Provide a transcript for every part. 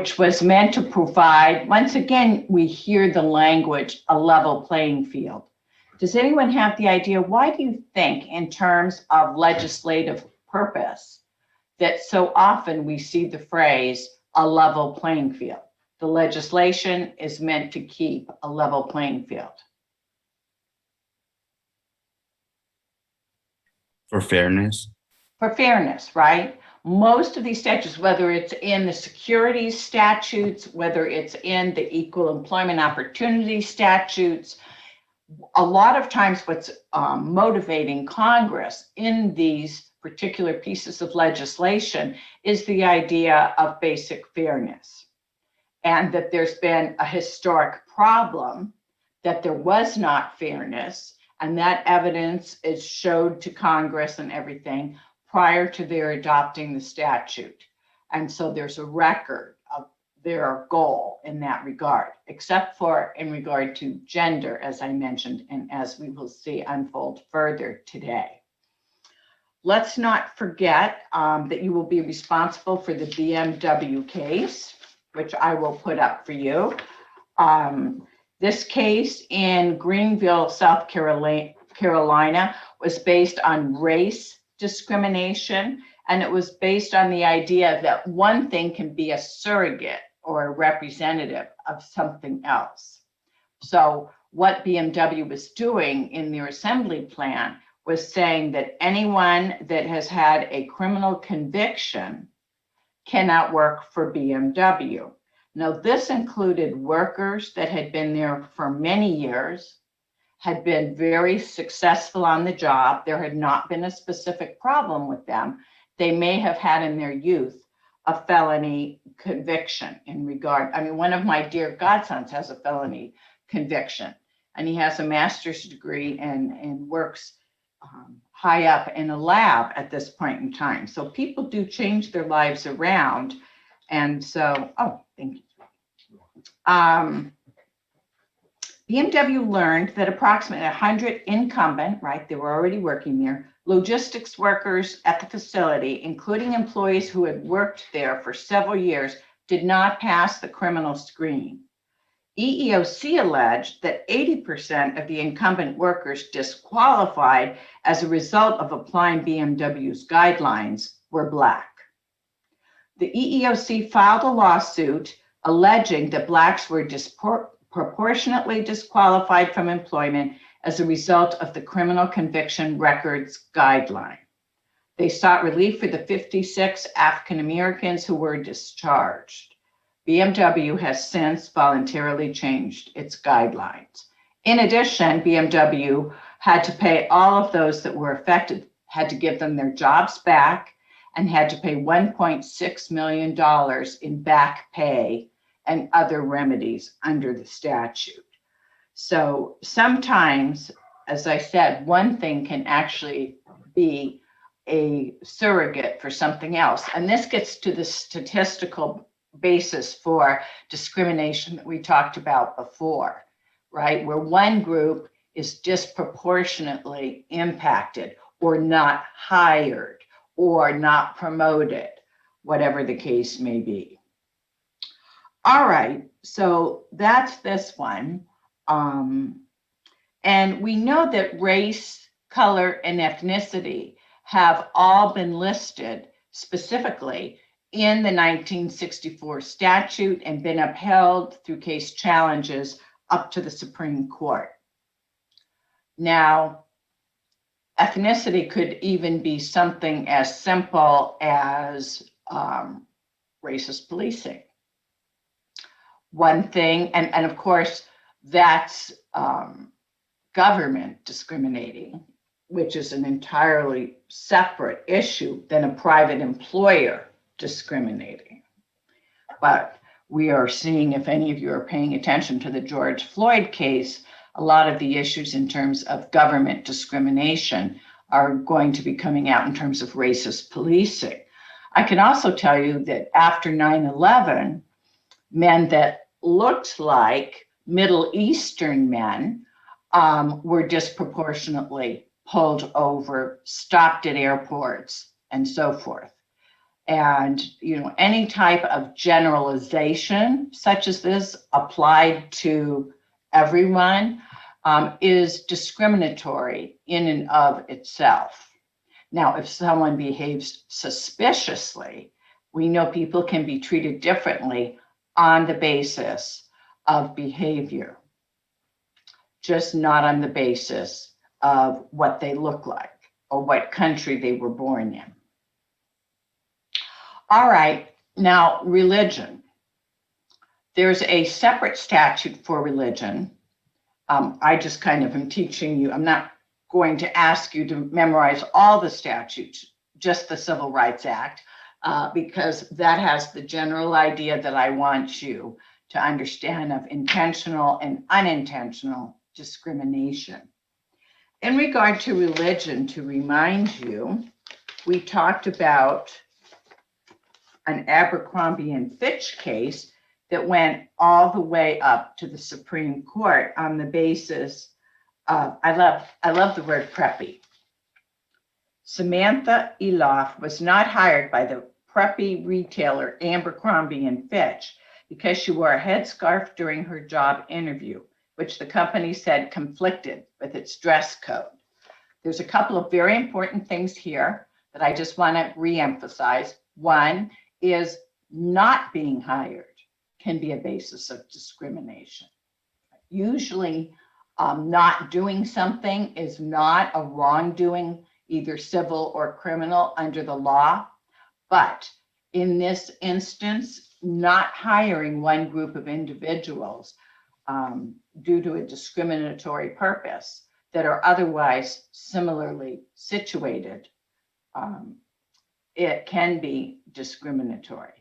which was meant to provide, once again, we hear the language, a level playing field. Does anyone have the idea, why do you think in terms of legislative purpose that so often we see the phrase a level playing field? The legislation is meant to keep a level playing field. For fairness. For fairness, right? Most of these statutes, whether it's in the securities statutes, whether it's in the equal employment opportunity statutes, a lot of times what's motivating Congress in these particular pieces of legislation is the idea of basic fairness, and that there's been a historic problem that there was not fairness, and that evidence is showed to Congress and everything prior to their adopting the statute. And so there's a record of their goal in that regard, except for in regard to gender, as I mentioned, and as we will see unfold further today. Let's not forget that you will be responsible for the BMW case, which I will put up for you. This case in Greenville, South Carolina was based on race discrimination, and it was based on the idea that one thing can be a surrogate or a representative of something else. So what BMW was doing in their assembly plan was saying that anyone that has had a criminal conviction cannot work for BMW. Now, this included workers that had been there for many years, had been very successful on the job. There had not been a specific problem with them. They may have had in their youth a felony conviction in regard. I mean, one of my dear godsons has a felony conviction, and he has a master's degree and works high up in a lab at this point in time. So people do change their lives around. And so, oh, thank you. BMW learned that approximately 100 incumbent, right, they were already working there, logistics workers at the facility, including employees who had worked there for several years, did not pass the criminal screen. EEOC alleged that 80% of the incumbent workers disqualified as a result of applying BMW's guidelines were Black. The EEOC filed a lawsuit alleging that Blacks were disproportionately disqualified from employment as a result of the criminal conviction records guideline. They sought relief for the 56 African Americans who were discharged. BMW has since voluntarily changed its guidelines. In addition, BMW had to pay all of those that were affected, had to give them their jobs back, and had to pay $1.6 million in back pay and other remedies under the statute. So sometimes, as I said, one thing can actually be a surrogate for something else. And this gets to the statistical basis for discrimination that we talked about before, right? Where one group is disproportionately impacted or not hired or not promoted, whatever the case may be. All right, so that's this one. And we know that race, color, and ethnicity have all been listed specifically in the 1964 statute and been upheld through case challenges up to the Supreme Court. Now, ethnicity could even be something as simple as racist policing. One thing, and of course, that's government discriminating, which is an entirely separate issue than a private employer discriminating. But we are seeing, if any of you are paying attention to the George Floyd case, a lot of the issues in terms of government discrimination are going to be coming out in terms of racist policing. I can also tell you that after 9/11, men that looked like Middle Eastern men were disproportionately pulled over, stopped at airports, and so forth. And, any type of generalization such as this applied to everyone is discriminatory in and of itself. Now, if someone behaves suspiciously, we know people can be treated differently on the basis of behavior, just not on the basis of what they look like or what country they were born in. All right, now religion. There's a separate statute for religion. I just kind of am teaching you. I'm not going to ask you to memorize all the statutes, just the Civil Rights Act, because that has the general idea that I want you to understand of intentional and unintentional discrimination. In regard to religion, to remind you, we talked about an Abercrombie and Fitch case that went all the way up to the Supreme Court on the basis of, I love the word preppy. Samantha Eloff was not hired by the preppy retailer Abercrombie and Fitch because she wore a headscarf during her job interview, which the company said conflicted with its dress code. There's a couple of very important things here that I just want to reemphasize. One is not being hired can be a basis of discrimination. Usually, not doing something is not a wrongdoing, either civil or criminal under the law. But in this instance, not hiring one group of individuals due to a discriminatory purpose that are otherwise similarly situated, it can be discriminatory.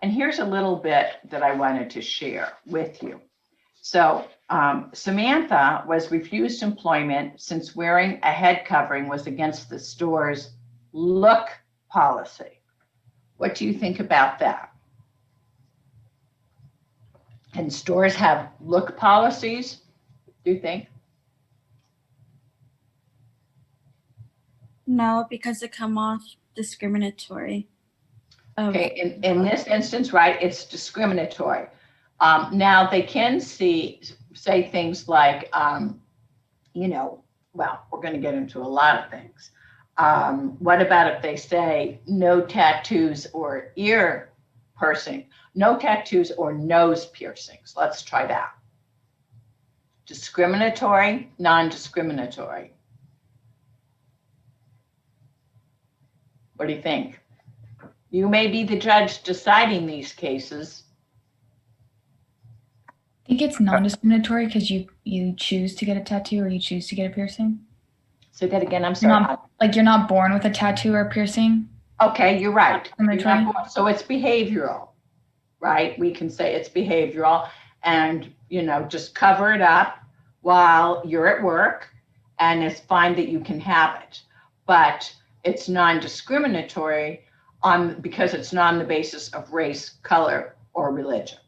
And here's a little bit that I wanted to share with you. So Samantha was refused employment since wearing a head covering was against the store's look policy. What do you think about that? Can stores have look policies, do you think? No, because it come off discriminatory. Okay, in this instance, right, it's discriminatory. Now they can say things like, well, we're going to get into a lot of things. What about if they say no tattoos or ear piercing, no tattoos or nose piercings? Let's try that. Discriminatory, non-discriminatory. What do you think? You may be the judge deciding these cases. I think it's non-discriminatory because you choose to get a tattoo or you choose to get a piercing. Say that again, I'm sorry. You're not born with a tattoo or a piercing. Okay, you're right. So it's behavioral, right? We can say it's behavioral and, just cover it up while you're at work and it's fine that you can have it. But it's non-discriminatory because it's not on the basis of race, color, or religion.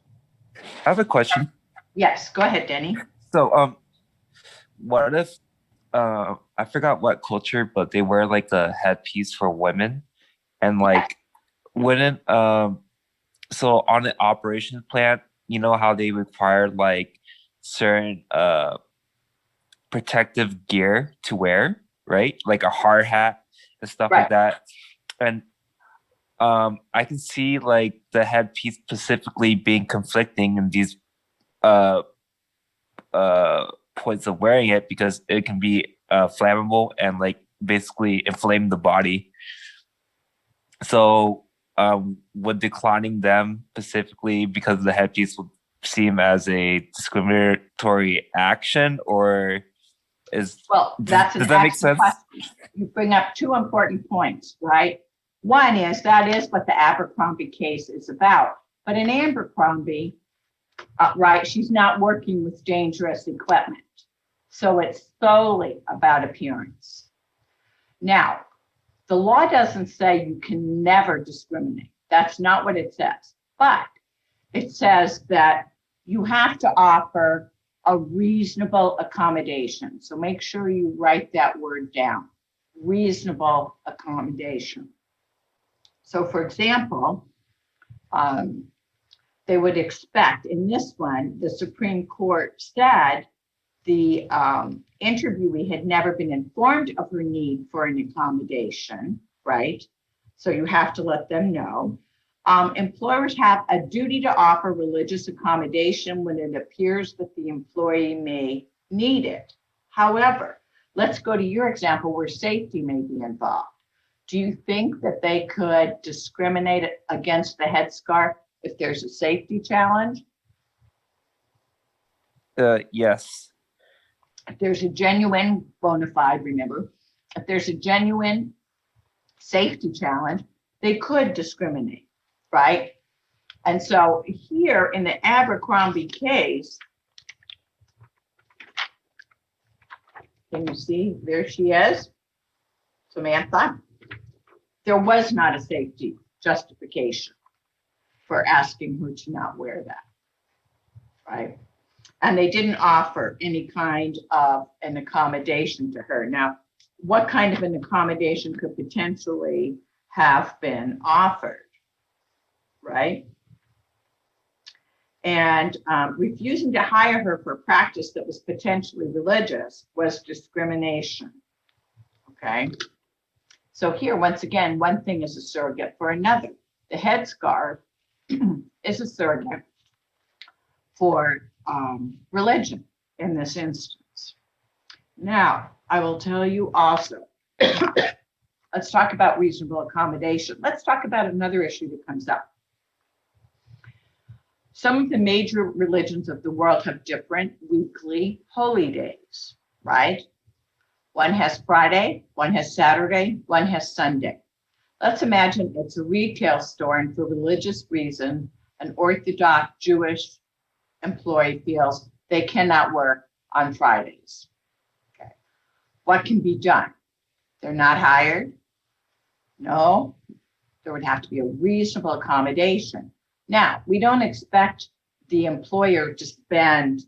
I have a question. Yes, go ahead, Denny. So, what if, I forgot what culture, but they wear like the headpiece for women and wouldn't, so on the operations plant, you know how they require like certain, protective gear to wear, right? Like a hard hat and stuff like that. And I can see like the headpiece specifically being conflicting in these points of wearing it because it can be flammable and like basically inflame the body. So would declining them specifically because of the headpiece would seem as a discriminatory action, or does that make sense? Question. You bring up two important points, right? One is that is what the Abercrombie case is about. But in Abercrombie, right, she's not working with dangerous equipment. So it's solely about appearance. Now, the law doesn't say you can never discriminate. That's not what it says. But it says that you have to offer a reasonable accommodation. So make sure you write that word down. Reasonable accommodation. So for example, they would expect in this one, the Supreme Court said the interviewee had never been informed of her need for an accommodation, right? So you have to let them know. Employers have a duty to offer religious accommodation when it appears that the employee may need it. However, let's go to your example where safety may be involved. Do you think that they could discriminate against the headscarf if there's a safety challenge? Yes. If there's a genuine bona fide, remember, if there's a genuine safety challenge, they could discriminate, right? And so here in the Abercrombie case, can you see, there she is, Samantha. There was not a safety justification for asking her to not wear that, right? And they didn't offer any kind of an accommodation to her. Now, what kind of an accommodation could potentially have been offered, right? And refusing to hire her for a practice that was potentially religious was discrimination, okay? So here, once again, one thing is a surrogate for another. The headscarf is a surrogate for religion in this instance. Now, I will tell you also, let's talk about reasonable accommodation. Let's talk about another issue that comes up. Some of the major religions of the world have different weekly holy days, right? One has Friday, one has Saturday, one has Sunday. Let's imagine it's a retail store and for religious reason, an Orthodox Jewish employee feels they cannot work on Fridays. Okay. What can be done? They're not hired? No, there would have to be a reasonable accommodation. Now, we don't expect the employer to spend,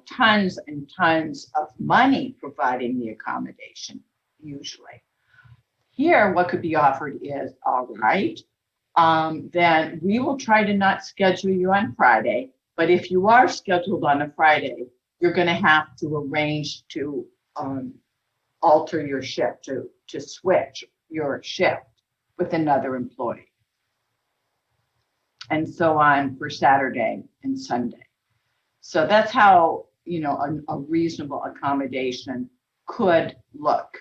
tons and tons of money providing the accommodation, usually. Here, what could be offered is, all right, then we will try to not schedule you on Friday, but if you are scheduled on a Friday, you're going to have to arrange to alter your shift, to switch your shift with another employee. And so on for Saturday and Sunday. So that's how, a reasonable accommodation could look.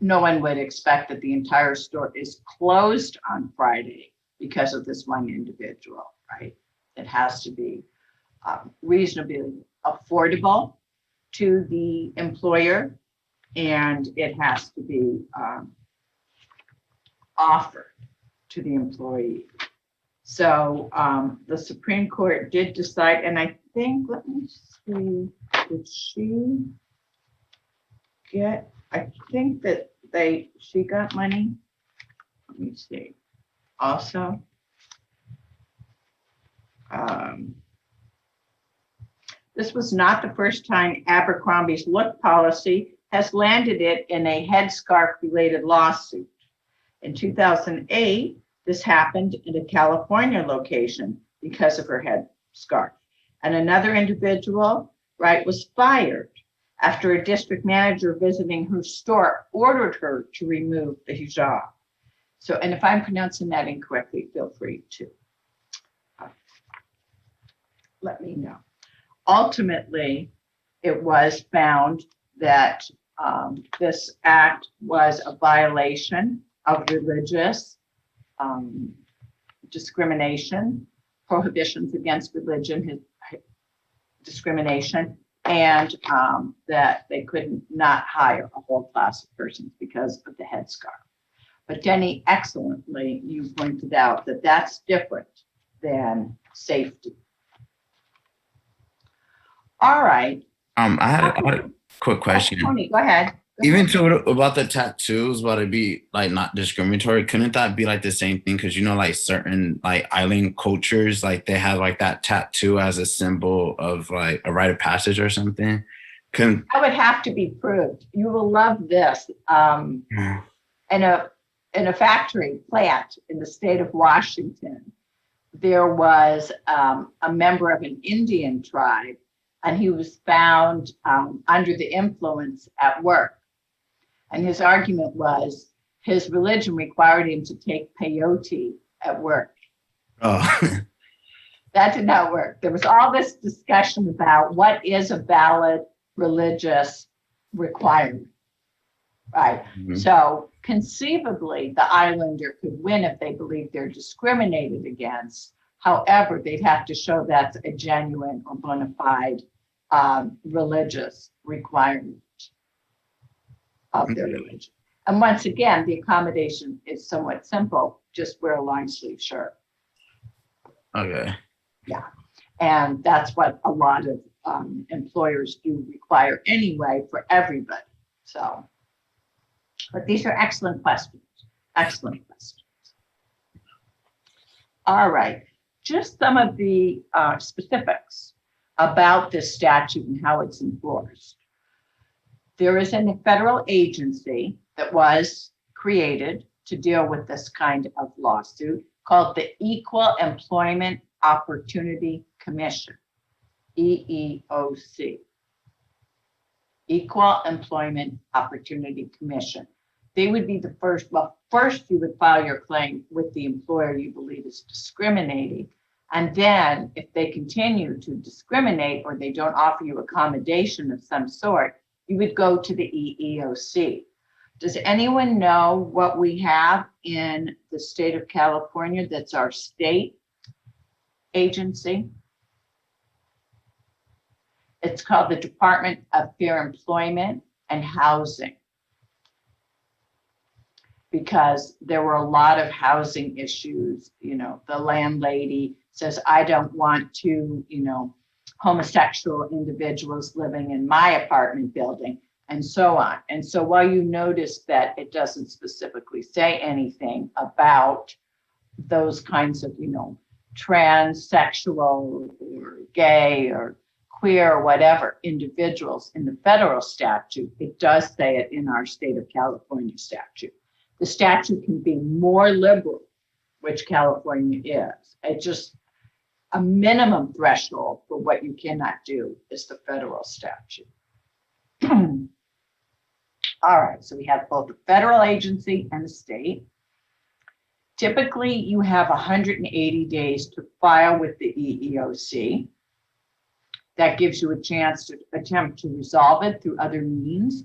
No one would expect that the entire store is closed on Friday because of this one individual, right? It has to be reasonably affordable to the employer, and it has to be offered to the employee. So the Supreme Court did decide, and I think, let me see, did she get, I think that she got money. Let me see. Also, this was not the first time Abercrombie's look policy has landed it in a headscarf related lawsuit. In 2008, this happened in a California location because of her headscarf. And another individual, right, was fired after a district manager visiting her store ordered her to remove the hijab. So, and if I'm pronouncing that incorrectly, feel free to let me know. Ultimately, it was found that this act was a violation of religious discrimination, prohibitions against religion, discrimination, and that they could not hire a whole class of persons because of the headscarf. But Denny, excellently, you pointed out that that's different than safety. All right. I had a quick question. Tony, go ahead. Even to about the tattoos, about it be like not discriminatory, couldn't that be like the same thing? Because like certain like island cultures, like they have like that tattoo as a symbol of like a rite of passage or something. That would have to be proved. You will love this. And in a factory plant in the state of Washington, there was a member of an Indian tribe, and he was found under the influence at work. And his argument was his religion required him to take peyote at work. Oh. That did not work. There was all this discussion about what is a valid religious requirement, right? Mhm. So conceivably, the islander could win if they believe they're discriminated against. However, they'd have to show that's a genuine or bona fide religious requirement of their religion. And once again, the accommodation is somewhat simple. Just wear a long sleeve shirt. Okay. And that's what a lot of employers do require anyway for everybody. So, but these are excellent questions. Excellent questions. All right. Just some of the specifics about this statute and how it's enforced. There is a federal agency that was created to deal with this kind of lawsuit called the Equal Employment Opportunity Commission, EEOC. Equal Employment Opportunity Commission. They would be the first, well, first you would file your claim with the employer you believe is discriminating. And then if they continue to discriminate or they don't offer you accommodation of some sort, you would go to the EEOC. Does anyone know what we have in the state of California that's our state agency? It's called the Department of Fair Employment and Housing, because there were a lot of housing issues. You know, the landlady says, I don't want to, you know, homosexual individuals living in my apartment building, and so on. And so while you notice that it doesn't specifically say anything about those kinds of, you know, transsexual or gay or queer or whatever individuals in the federal statute, it does say it in our state of California statute. The statute can be more liberal, which California is. It's just a minimum threshold for what you cannot do is the federal statute. All right, so we have both the federal agency and the state. Typically, you have 180 days to file with the EEOC. That gives you a chance to attempt to resolve it through other means.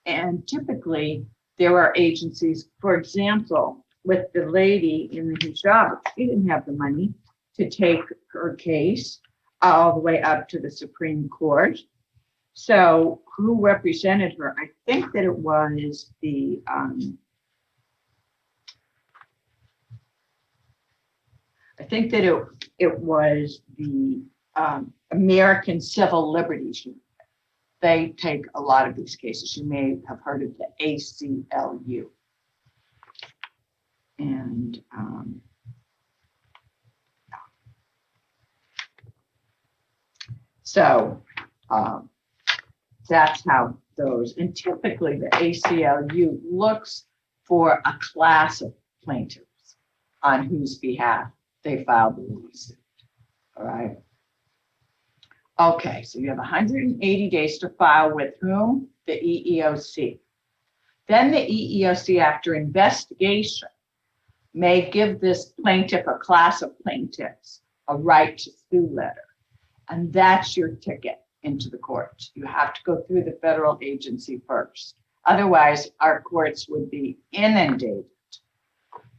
And typically, there are agencies, for example, with the lady in the hijab, she didn't have the money to take her case all the way up to the Supreme Court. So who represented her? I think that it was the it was the American Civil Liberties Union. They take a lot of these cases. You may have heard of the ACLU. And so that's how those, and typically the ACLU looks for a class of plaintiffs on whose behalf they filed the lawsuit. All right. Okay, so you have 180 days to file with whom? The EEOC. Then the EEOC, after investigation, may give this plaintiff or class of plaintiffs a right to sue letter. And that's your ticket into the court. You have to go through the federal agency first. Otherwise, our courts would be inundated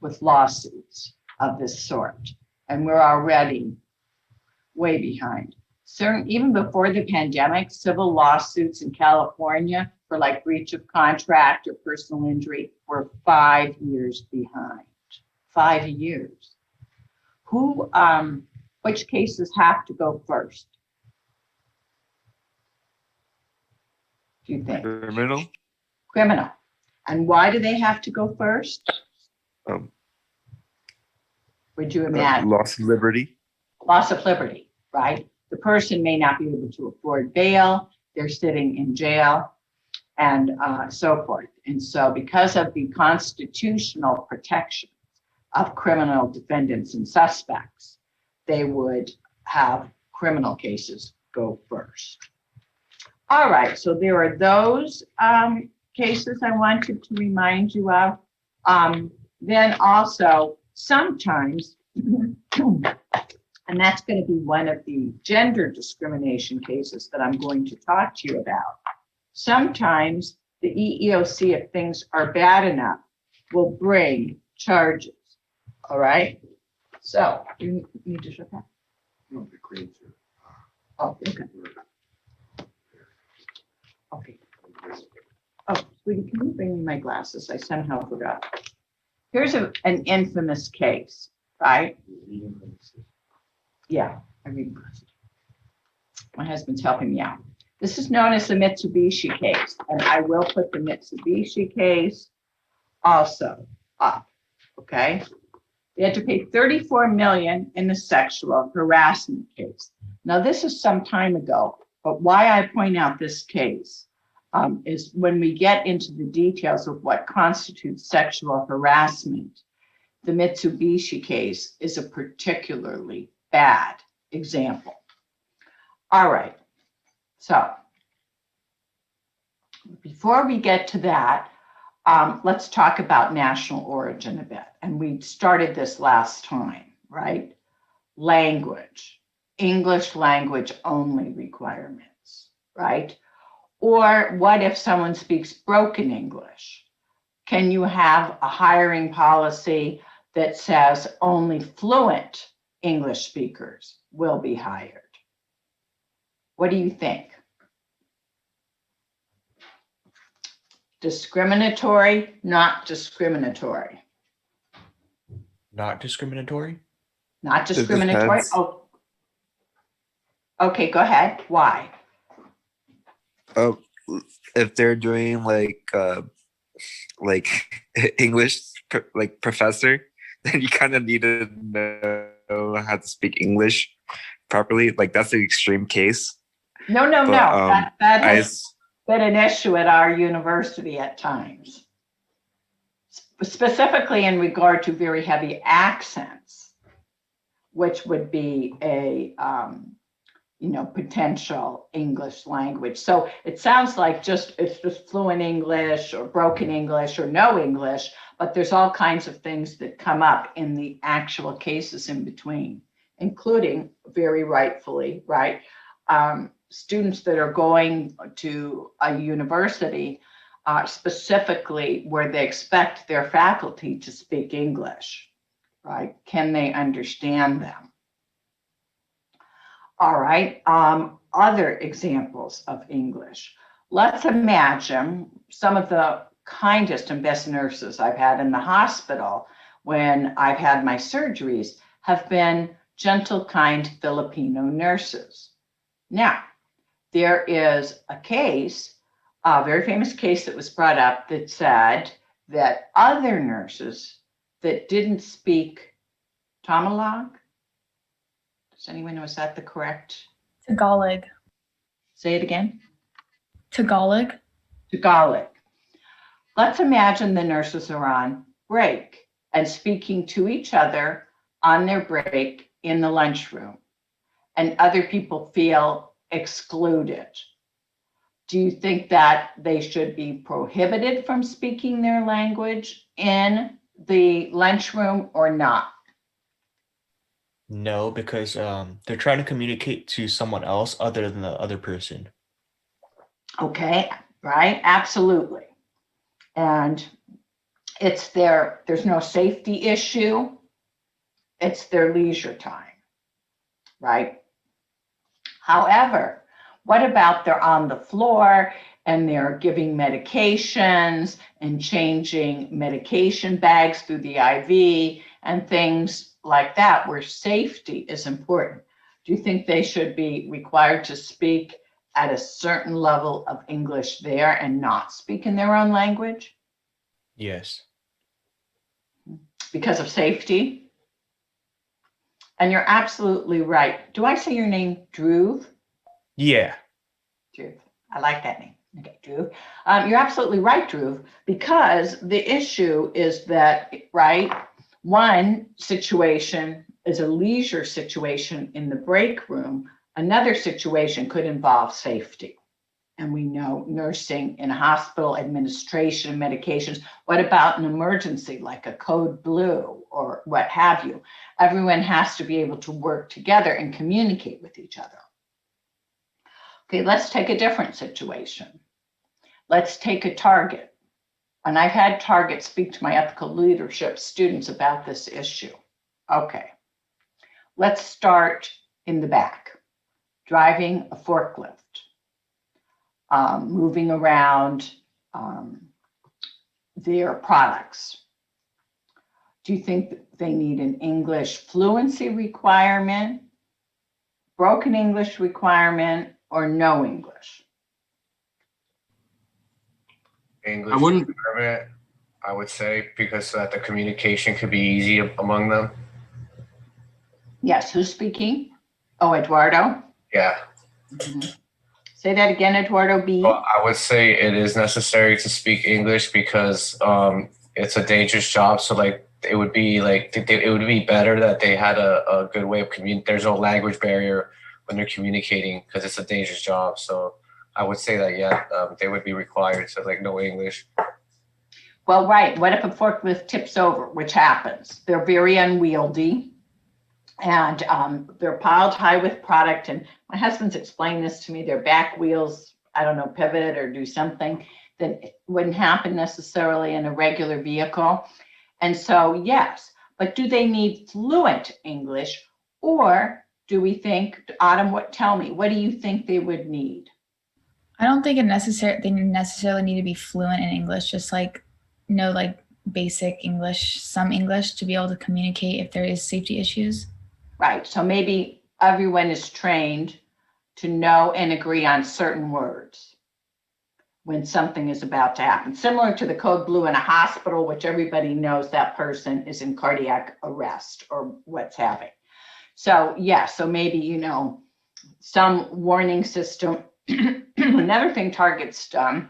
with lawsuits of this sort. And we're already way behind. Even before the pandemic, civil lawsuits in California for like breach of contract or personal injury were 5 years behind. 5 years. Which cases have to go first? Do you think? Criminal. Criminal. And why do they have to go first? Would you imagine? Loss of liberty. Loss of liberty, right? The person may not be able to afford bail. They're sitting in jail and so forth. And so because of the constitutional protection of criminal defendants and suspects, they would have criminal cases go first. All right, so there are those cases I wanted to remind you of. Then also sometimes, and that's going to be one of the gender discrimination cases that I'm going to talk to you about. Sometimes the EEOC, if things are bad enough, will bring charges. All right. So you need to shut that. Oh, okay. Okay. Oh, sweetie, can you bring me my glasses? I somehow forgot. Here's an infamous case, right? Yeah, I read glasses. My husband's helping me out. This is known as the Mitsubishi case, and I will put the Mitsubishi case also up, okay? They had to pay $34 million in the sexual harassment case. Now, this is some time ago, but why I point out this case is when we get into the details of what constitutes sexual harassment, the Mitsubishi case is a particularly bad example. All right, so before we get to that, let's talk about national origin a bit. And we started this last time, right? Language, English language only requirements, right? Or what if someone speaks broken English? Can you have a hiring policy that says only fluent English speakers will be hired? What do you think? Discriminatory, not discriminatory? Not discriminatory? Not discriminatory? depends. Oh, okay, go ahead. Why? Oh, if they're doing like English like professor, then you kind of need to know how to speak English properly. Like that's the extreme case. No. But, That I has been an issue at our university at times, specifically in regard to very heavy accents, which would be a potential English language. So it sounds like it's just fluent English or broken English or no English, but there's all kinds of things that come up in the actual cases in between, including very rightfully, right? Students that are going to a university specifically where they expect their faculty to speak English, right? Can they understand them? All right, other examples of English. Let's imagine some of the kindest and best nurses I've had in the hospital when I've had my surgeries have been gentle, kind Filipino nurses. Now, there is a case, a very famous case that was brought up that said that other nurses that didn't speak Tagalog, does anyone know, is that the correct? Tagalog. Say it again. Tagalog. Tagalog. Let's imagine the nurses are on break and speaking to each other on their break in the lunchroom, and other people feel excluded. Do you think that they should be prohibited from speaking their language in the lunchroom or not? No, because they're trying to communicate to someone else other than the other person. Okay, right, absolutely. And there's no safety issue. It's their leisure time, right? However, what about they're on the floor and they're giving medications and changing medication bags through the IV and things like that, where safety is important? Do you think they should be required to speak at a certain level of English there and not speak in their own language Yes. because of safety? And you're absolutely right. Do I say your name, Drew? Yeah. Drew. I like that name. Okay, Drew. You're absolutely right, Drew, because the issue is that, right, one situation is a leisure situation in the break room. Another situation could involve safety. And we know nursing in a hospital, administration, medications. What about an emergency like a code blue or what have you? Everyone has to be able to work together and communicate with each other. Okay, let's take a different situation. Let's take a target. And I've had Target speak to my ethical leadership students about this issue. Okay, let's start in the back, driving a forklift, moving around their products. Do you think that they need an English fluency requirement, broken English requirement, or no English? English I wouldn't- requirement, I would say, because so that the communication could be easy among them. Yes, who's speaking? Oh, Eduardo. Yeah. Mhm. Say that again, Eduardo B. Well, I would say it is necessary to speak English because it's a dangerous job. So like it would be better that they had a good way of communicating. There's no language barrier when they're communicating because it's a dangerous job. So I would say that they would be required to like know English. Well, right. What if a forklift tips over, which happens? They're very unwieldy and they're piled high with product. And my husband's explained this to me. Their back wheels, I don't know, pivot or do something that wouldn't happen necessarily in a regular vehicle. And so, yes, but do they need fluent English or do we think, Autumn, tell me, what do you think they would need? I don't think they necessarily need to be fluent in English, just like know like basic English, some English to be able to communicate if there is safety issues. Right. So maybe everyone is trained to know and agree on certain words when something is about to happen. Similar to the code blue in a hospital, which everybody knows that person is in cardiac arrest or what's having. So yeah, so maybe, some warning system. Another thing Target's done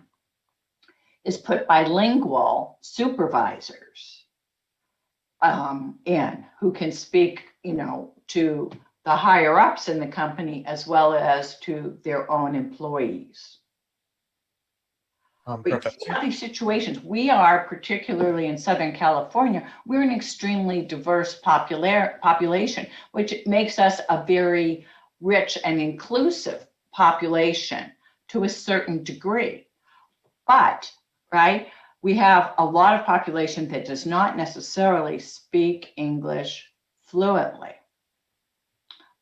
is put bilingual supervisors in who can speak, to the higher ups in the company as well as to their own employees. But you see Professor. how these situations, we are particularly in Southern California, we're an extremely diverse population, which makes us a very rich and inclusive population to a certain degree. But, right, we have a lot of population that does not necessarily speak English fluently.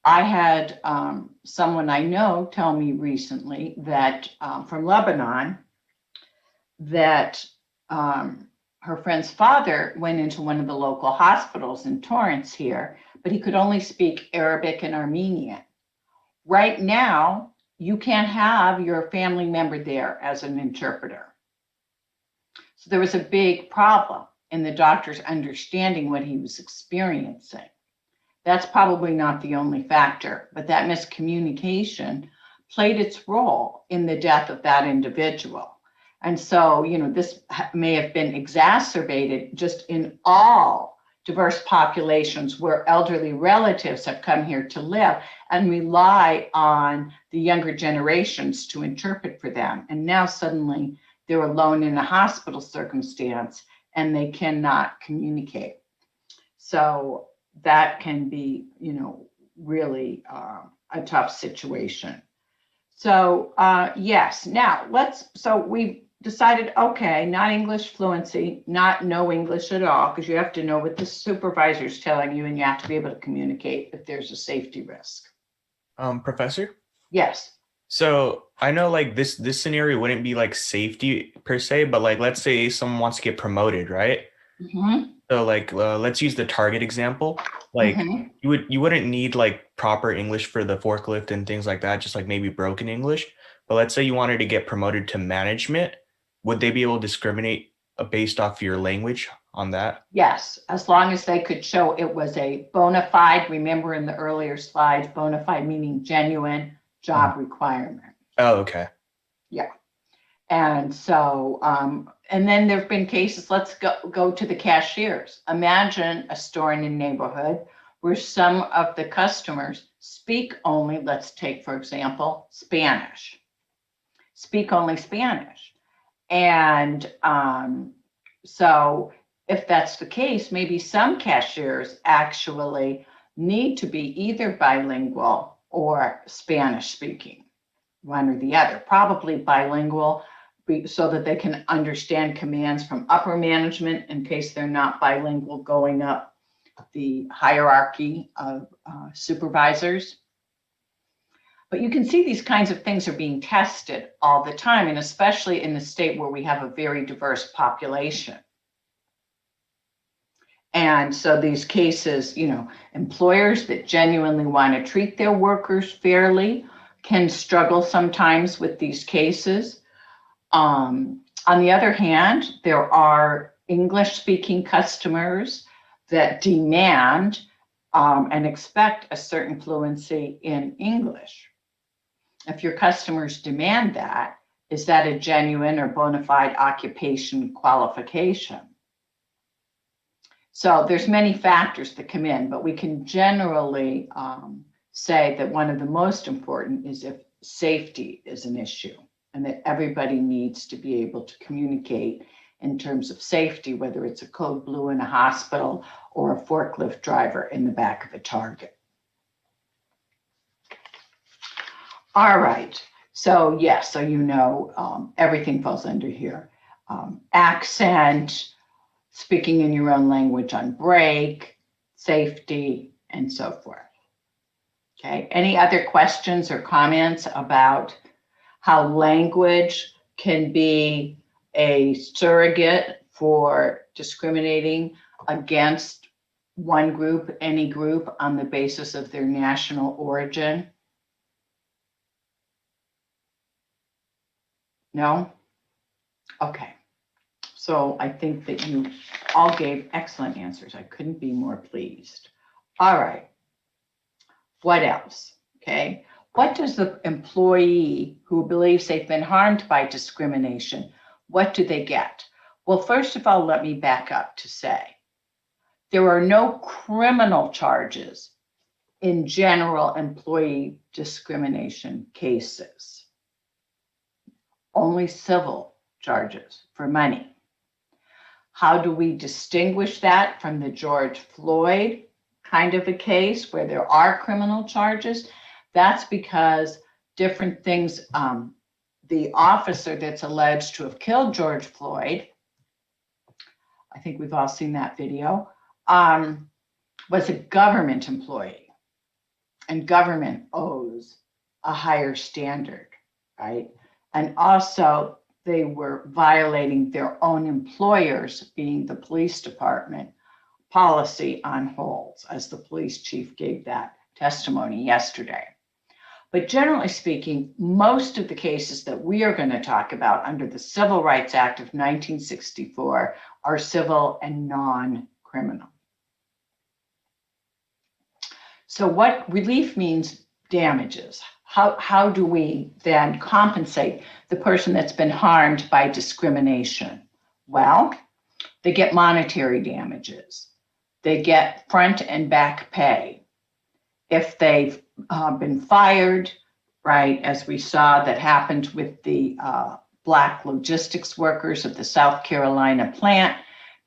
I had someone I know tell me recently that from Lebanon, that her friend's father went into one of the local hospitals in Torrance here, but he could only speak Arabic and Armenian. Right now, you can't have your family member there as an interpreter. So there was a big problem in the doctor's understanding what he was experiencing. That's probably not the only factor, but that miscommunication played its role in the death of that individual. And so, this may have been exacerbated just in all diverse populations where elderly relatives have come here to live and rely on the younger generations to interpret for them. And now suddenly they're alone in a hospital circumstance and they cannot communicate. So that can be, really a tough situation. So yes, now so we've decided, okay, not English fluency, not no English at all, because you have to know what the supervisor's telling you and you have to be able to communicate if there's a safety risk. Professor. Yes. So I know like this scenario wouldn't be like safety per se, but like let's say someone wants to get promoted, right? Mm-hmm. So like let's use the Target example. Like you wouldn't need like proper English for the forklift and things like that, just like maybe broken English. But let's say you wanted to get promoted to management, would they be able to discriminate based off your language on that? Yes, as long as they could show it was a bona fide, remember in the earlier slides, bona fide meaning genuine job requirement. Oh, okay. Yeah. And so, and then there've been cases, let's go to the cashiers. Imagine a store in a neighborhood where some of the customers speak only, let's take, for example, Spanish. Speak only Spanish. And so if that's the case, maybe some cashiers actually need to be either bilingual or Spanish speaking, one or the other, probably bilingual, so that they can understand commands from upper management in case they're not bilingual going up the hierarchy of supervisors. But you can see these kinds of things are being tested all the time, and especially in the state where we have a very diverse population. And so these cases, you know, employers that genuinely want to treat their workers fairly can struggle sometimes with these cases. On the other hand, there are English-speaking customers that demand and expect a certain fluency in English. If your customers demand that, is that a genuine or bona fide occupation qualification? So there's many factors that come in, but we can generally say that one of the most important is if safety is an issue, and that everybody needs to be able to communicate in terms of safety, whether it's a code blue in a hospital or a forklift driver in the back of a Target. All right, so yes, so you know everything falls under here. Accent, speaking in your own language on break, safety, and so forth. Okay, any other questions or comments about how language can be a surrogate for discriminating against one group, any group, on the basis of their national origin? No? Okay. So I think that you all gave excellent answers. I couldn't be more pleased. All right. What else? Okay. What does the employee who believes they've been harmed by discrimination, what do they get? Well, first of all, let me back up to say there are no criminal charges in general employee discrimination cases. Only civil charges for money. How do we distinguish that from the George Floyd kind of a case where there are criminal charges? That's because different things, the officer that's alleged to have killed George Floyd, I think we've all seen that video, was a government employee, and government owes a higher standard, right? And also they were violating their own employers, being the police department, policy on holds, as the police chief gave that testimony yesterday. But generally speaking, most of the cases that we are going to talk about under the Civil Rights Act of 1964 are civil and non-criminal. So what relief means damages. How do we then compensate the person that's been harmed by discrimination? Well, they get monetary damages. They get front and back pay. If they've been fired, right, as we saw that happened with the Black logistics workers of the South Carolina plant,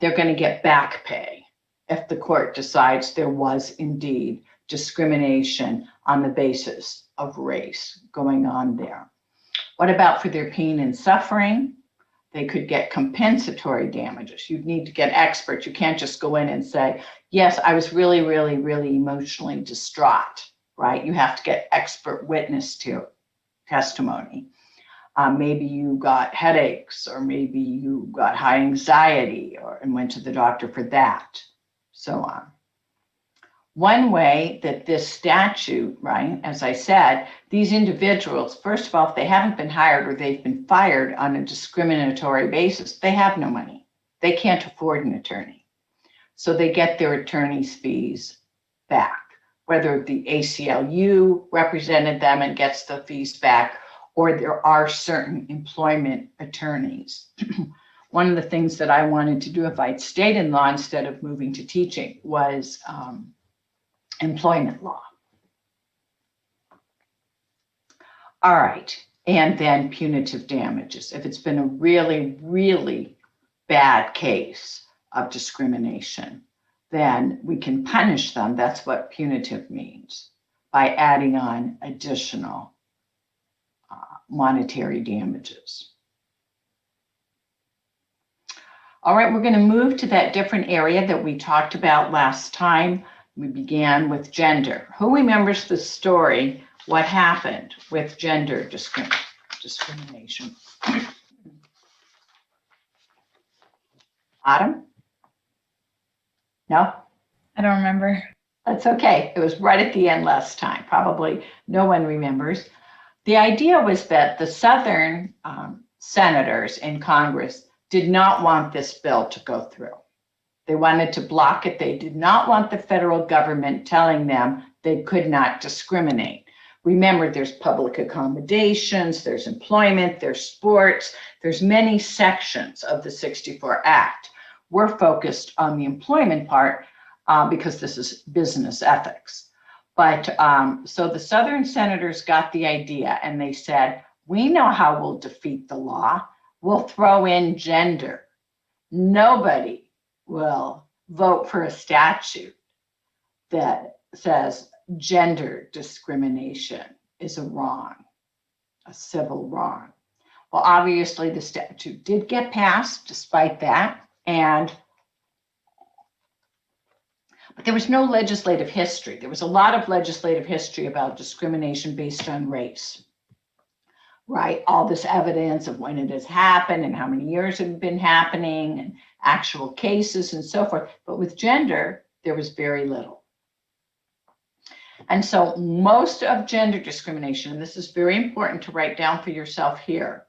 they're going to get back pay if the court decides there was indeed discrimination on the basis of race going on there. What about for their pain and suffering? They could get compensatory damages. You need to get experts. You can't just go in and say, yes, I was really, really, really emotionally distraught, right? You have to get expert witness to testimony. Maybe you got headaches, or maybe you got high anxiety and went to the doctor for that, so on. One way that this statute, right, as I said, these individuals, first of all, if they haven't been hired or they've been fired on a discriminatory basis, they have no money. They can't afford an attorney. So they get their attorney's fees back, whether the ACLU represented them and gets the fees back, or there are certain employment attorneys. One of the things that I wanted to do if I'd stayed in law instead of moving to teaching was employment law. All right, and then punitive damages. If it's been a really, really bad case of discrimination, then we can punish them. That's what punitive means, by adding on additional monetary damages. All right, we're going to move to that different area that we talked about last time. We began with gender. Who remembers the story? What happened with gender discrimination? Autumn? No? I don't remember. That's okay. It was right at the end last time. Probably no one remembers. The idea was that the Southern senators in Congress did not want this bill to go through. They wanted to block it. They did not want the federal government telling them they could not discriminate. Remember, there's public accommodations, there's employment, there's sports, there's many sections of the 64 Act. We're focused on the employment part because this is business ethics. But so the Southern senators got the idea and they said, we know how we'll defeat the law. We'll throw in gender. Nobody will vote for a statute that says gender discrimination is a wrong, a civil wrong. Well, obviously the statute did get passed despite that, but there was no legislative history. There was a lot of legislative history about discrimination based on race, right? All this evidence of when it has happened and how many years it had been happening and actual cases and so forth. But with gender, there was very little. And so most of gender discrimination, and this is very important to write down for yourself here,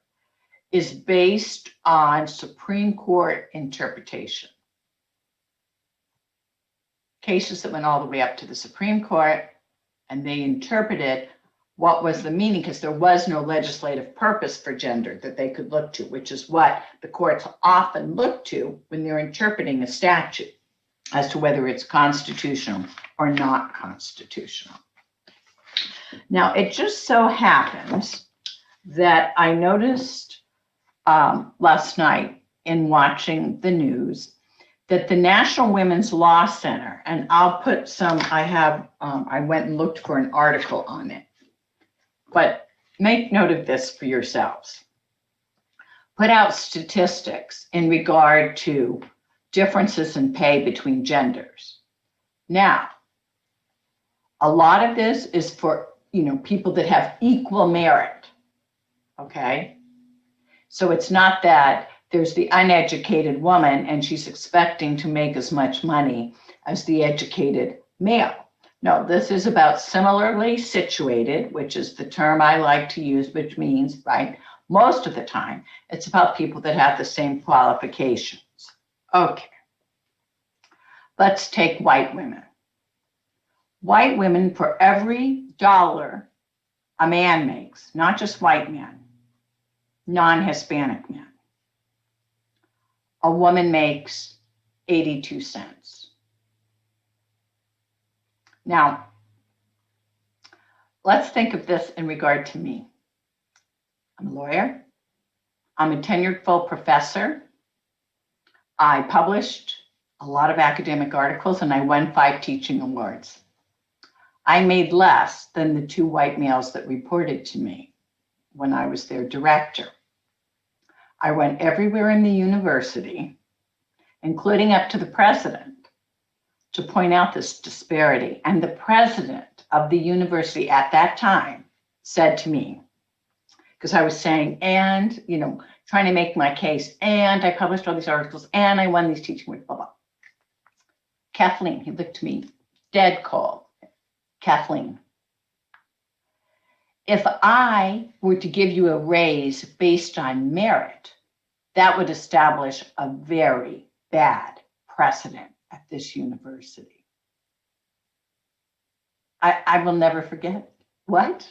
is based on Supreme Court interpretation. Cases that went all the way up to the Supreme Court, and they interpreted what was the meaning, because there was no legislative purpose for gender that they could look to, which is what the courts often look to when they're interpreting a statute as to whether it's constitutional or not constitutional. Now, it just so happens that I noticed last night in watching the news that the National Women's Law Center, and I'll put some, I went and looked for an article on it, but make note of this for yourselves. Put out statistics in regard to differences in pay between genders. Now, a lot of this is for, people that have equal merit, okay? So it's not that there's the uneducated woman and she's expecting to make as much money as the educated male. No, this is about similarly situated, which is the term I like to use, which means, right, most of the time, it's about people that have the same qualifications. Okay. Let's take white women. White women, for every dollar a man makes, not just white men, non-Hispanic men, a woman makes 82 cents. Now, let's think of this in regard to me. I'm a lawyer. I'm a tenured full professor. I published a lot of academic articles and I won 5 teaching awards. I made less than the 2 white males that reported to me when I was their director. I went everywhere in the university, including up to the president, to point out this disparity. And the president of the university at that time said to me, because I was saying, and, trying to make my case, and I published all these articles, and I won these teaching awards, blah, blah. Kathleen, he looked at me dead cold. Kathleen, if I were to give you a raise based on merit, that would establish a very bad precedent at this university. I will never forget. What?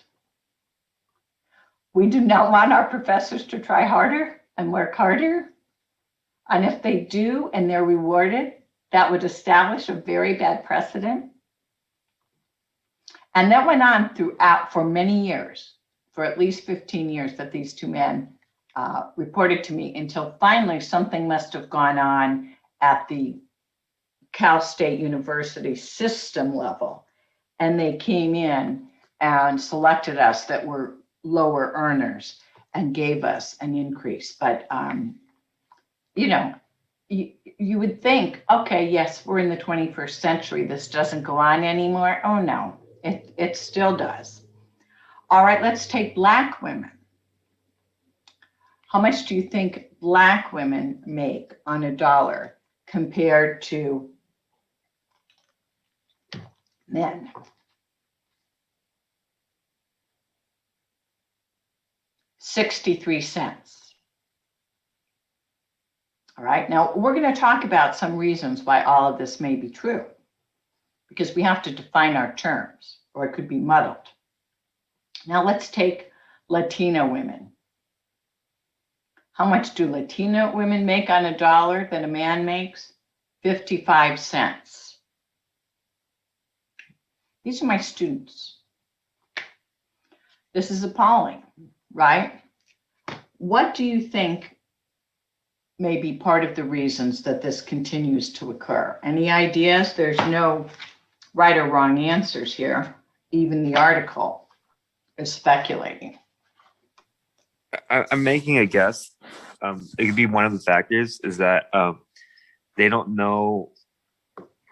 We do not want our professors to try harder and work harder. And if they do and they're rewarded, that would establish a very bad precedent. And that went on throughout for many years, for at least 15 years that these two men reported to me, until finally something must have gone on at the Cal State University system level. And they came in and selected us that were lower earners and gave us an increase. But, you know, you would think, okay, yes, we're in the 21st century. This doesn't go on anymore. Oh, no, it still does. All right, let's take Black women. How much do you think Black women make on a dollar compared to men? $0.63. All right, now we're going to talk about some reasons why all of this may be true, because we have to define our terms or it could be muddled. Now let's take Latino women. How much do Latino women make on a dollar that a man makes? 55 cents. These are my students. This is appalling, right? What do you think may be part of the reasons that this continues to occur? Any ideas? There's no right or wrong answers here. Even the article is speculating. I'm making a guess. It could be one of the factors is that they don't know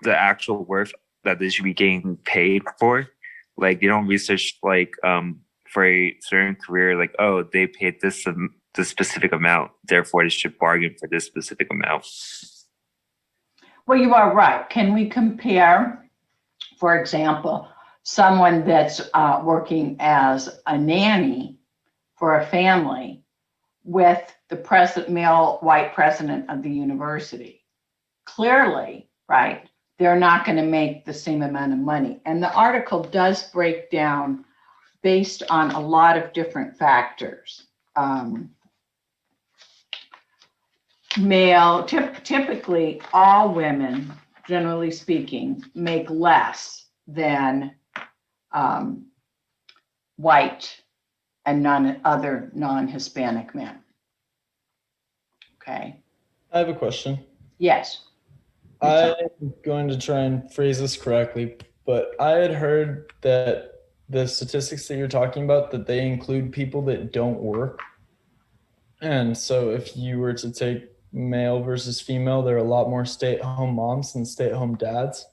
the actual worth that they should be getting paid for. Like they don't research like for a certain career, like, oh, they paid this specific amount, therefore they should bargain for this specific amount. Well, you are right. Can we compare, for example, someone that's working as a nanny for a family with the male white president of the university? Clearly, right, they're not going to make the same amount of money. And the article does break down based on a lot of different factors. Typically all women, generally speaking, make less than white and other non-Hispanic men. Okay. I have a question. Yes. I'm going to try and phrase this correctly, but I had heard that the statistics that you're talking about, that they include people that don't work. And so if you were to take male versus female, there are a lot more stay-at-home moms than stay-at-home dads.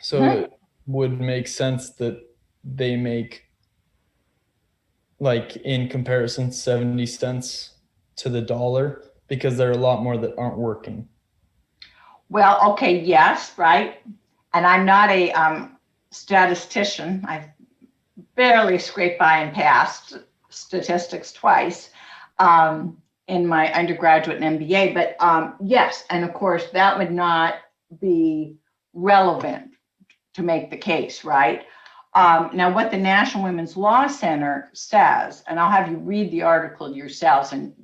So it would make sense that they make, like in comparison, 70 cents to the dollar, because there are a lot more that aren't working. Well, okay, yes, right. And I'm not a statistician. I've barely scraped by and passed statistics twice in my undergraduate and MBA. But yes, and of course, that would not be relevant to make the case, right? Now, what the National Women's Law Center says, and I'll have you read the article yourselves, and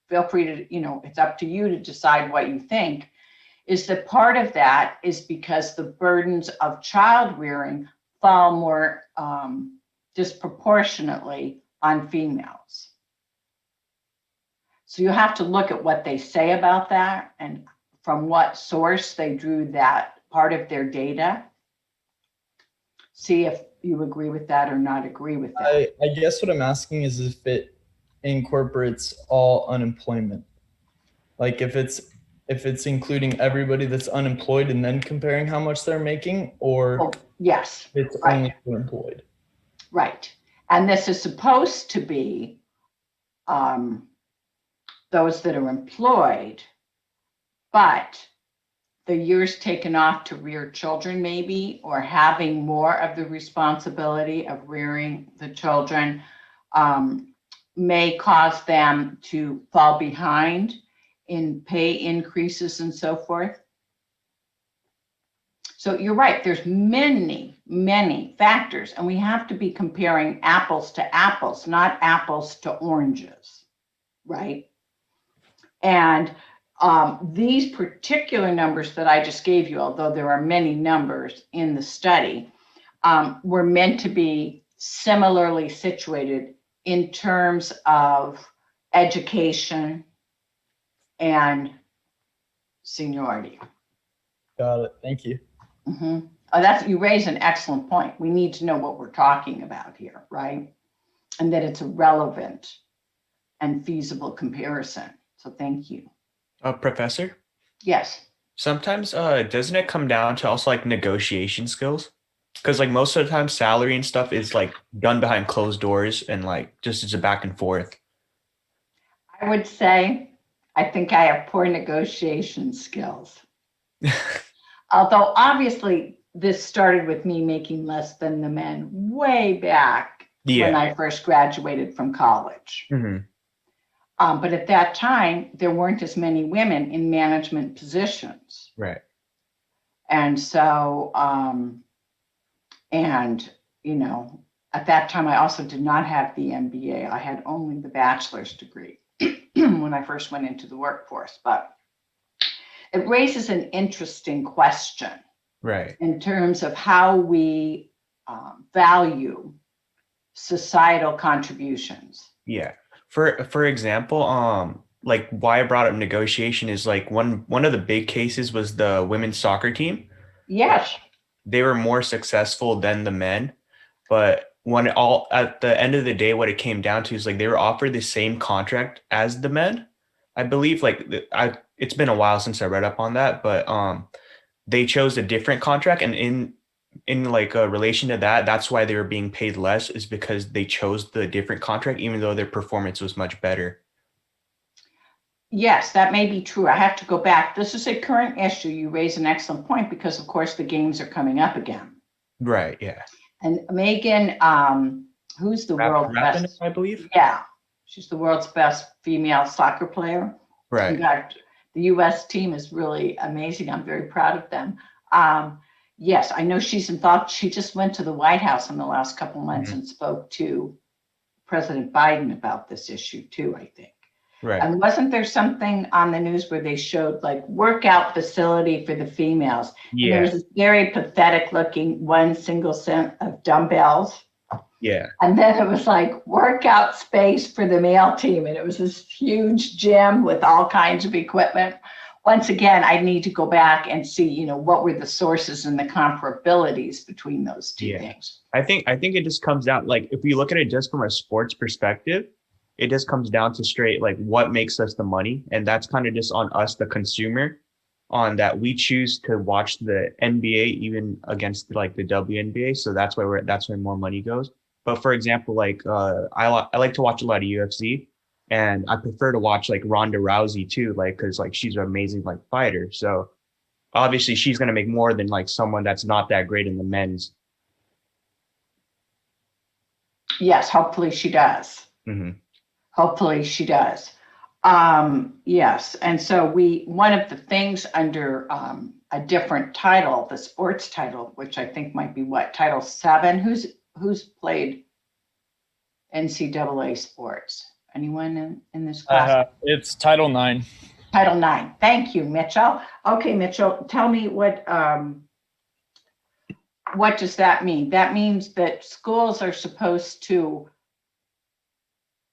feel free to, it's up to you to decide what you think, is that part of that is because the burdens of child rearing fall more disproportionately on females. So you have to look at what they say about that and from what source they drew that part of their data. See if you agree with that or not agree with that. I guess what I'm asking is if it incorporates all unemployment. Like if it's including everybody that's unemployed and then comparing how much they're making, or yes, it's right. only for employed. Right. And this is supposed to be those that are employed, but the years taken off to rear children maybe, or having more of the responsibility of rearing the children may cause them to fall behind in pay increases and so forth. So you're right, there's many many factors, and we have to be comparing apples to apples, not apples to oranges, right? And these particular numbers that I just gave you, although there are many numbers in the study, were meant to be similarly situated in terms of education and seniority. Got it. Thank you. Mm-hmm. Oh, you raise an excellent point. We need to know what we're talking about here, right? And that it's a relevant and feasible comparison. So thank you. Professor, Yes. sometimes doesn't it come down to also like negotiation skills? Because like most of the time salary and stuff is like done behind closed doors and like just it's a back and forth. I would say I think I have poor negotiation skills. Although obviously this started with me making less than the men way back when I first graduated from college. Mhm. But at that time, there weren't as many women in management positions. Right. And so, and, you know, at that time, I also did not have the MBA. I had only the bachelor's degree when I first went into the workforce. But it raises an interesting question. Right. In terms of how we value societal contributions. Yeah. For example, like why I brought up negotiation is like one of the big cases was the women's soccer team. Yes. They were more successful than the men, but when all at the end of the day, what it came down to is like they were offered the same contract as the men. I believe it's been a while since I read up on that, but they chose a different contract, and in like a relation to that, that's why they were being paid less, is because they chose the different contract, even though their performance was much better. Yes, that may be true. I have to go back. This is a current issue. You raise an excellent point because, of course, the games are coming up again. Right. Yeah. And Megan, who's the world's best? I believe. Yeah, she's the world's best female soccer player. Right. In fact, the U.S. team is really amazing. I'm very proud of them. Yes, I know she's involved. She just went to the White House in the last couple of months and spoke to President Biden about this issue too, I think. Right. And wasn't there something on the news where they showed like workout facility for the females? Yeah. And there was this very pathetic looking one single set of dumbbells. Yeah. And then it was like workout space for the male team. And it was this huge gym with all kinds of equipment. Once again, I need to go back and see, you know, what were the sources and the comparabilities between those two things. I think it just comes down, like, if we look at it just from a sports perspective, it just comes down to straight, like, what makes us the money. And that's kind of just on us, the consumer, on that we choose to watch the NBA even against like the WNBA. So that's where more money goes. But for example, like I like to watch a lot of UFC, and I prefer to watch like Ronda Rousey too, like because like she's an amazing like fighter. So obviously she's gonna make more than like someone that's not that great in the men's. Yes, hopefully she does. Mm-hmm. Hopefully she does. Yes, and so one of the things under a different title, the sports title, which I think might be what, Title VII. Who's played NCAA sports? Anyone in this class? It's Title IX. Title IX. Thank you, Mitchell. Okay, Mitchell, tell me what does that mean? That means that schools are supposed to,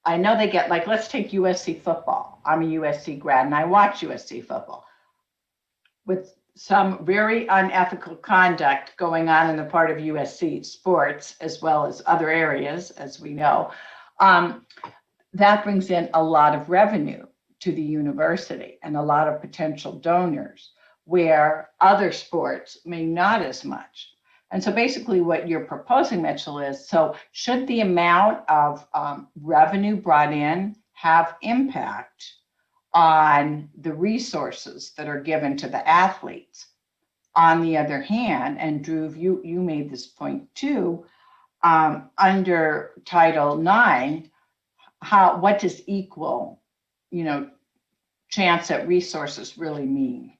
I know they get, like, let's take USC football. I'm a USC grad and I watch USC football. With some very unethical conduct going on in the part of USC sports, as well as other areas, as we know, that brings in a lot of revenue to the university and a lot of potential donors, where other sports may not as much. And so basically what you're proposing, Mitchell, is, so should the amount of revenue brought in have impact on the resources that are given to the athletes? On the other hand, and Drew, you made this point too, under Title IX, what does equal, chance at resources really mean?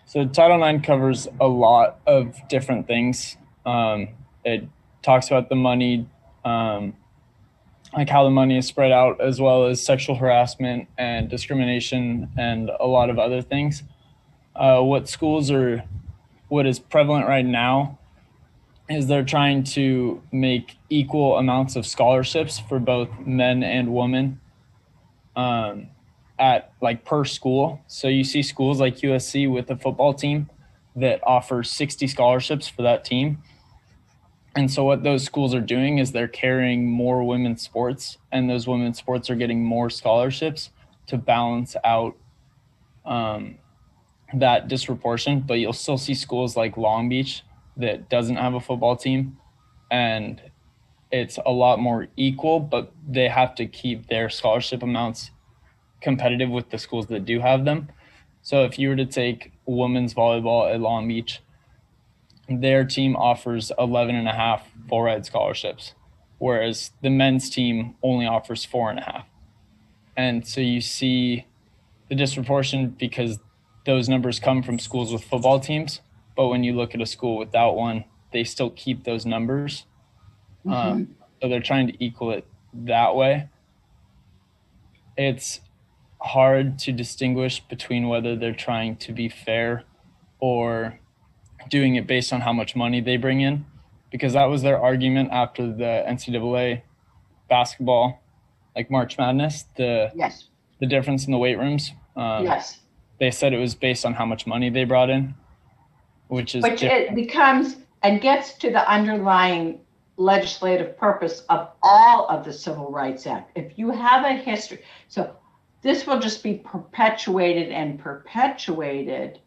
So Title IX covers a lot of different things. It talks about the money, like how the money is spread out, as well as sexual harassment and discrimination and a lot of other things. What is prevalent right now is they're trying to make equal amounts of scholarships for both men and women at like per school. So you see schools like USC with a football team that offers 60 scholarships for that team. And so what those schools are doing is they're carrying more women's sports, and those women's sports are getting more scholarships to balance out that disproportion. But you'll still see schools like Long Beach that doesn't have a football team, and it's a lot more equal, but they have to keep their scholarship amounts competitive with the schools that do have them. So if you were to take women's volleyball at Long Beach, their team offers 11 and a half full ride scholarships, whereas the men's team only offers 4.5. And so you see the disproportion because those numbers come from schools with football teams. But when you look at a school without one, they still keep those numbers. So they're trying to equal it that way. It's hard to distinguish between whether they're trying to be fair or doing it based on how much money they bring in, because that was their argument after the NCAA basketball, like March Madness, the difference in the weight rooms. Yes. They said it was based on how much money they brought in, which it becomes and gets to the underlying legislative purpose of all of the Civil Rights Act. If you have a history, so this will just be perpetuated and perpetuated,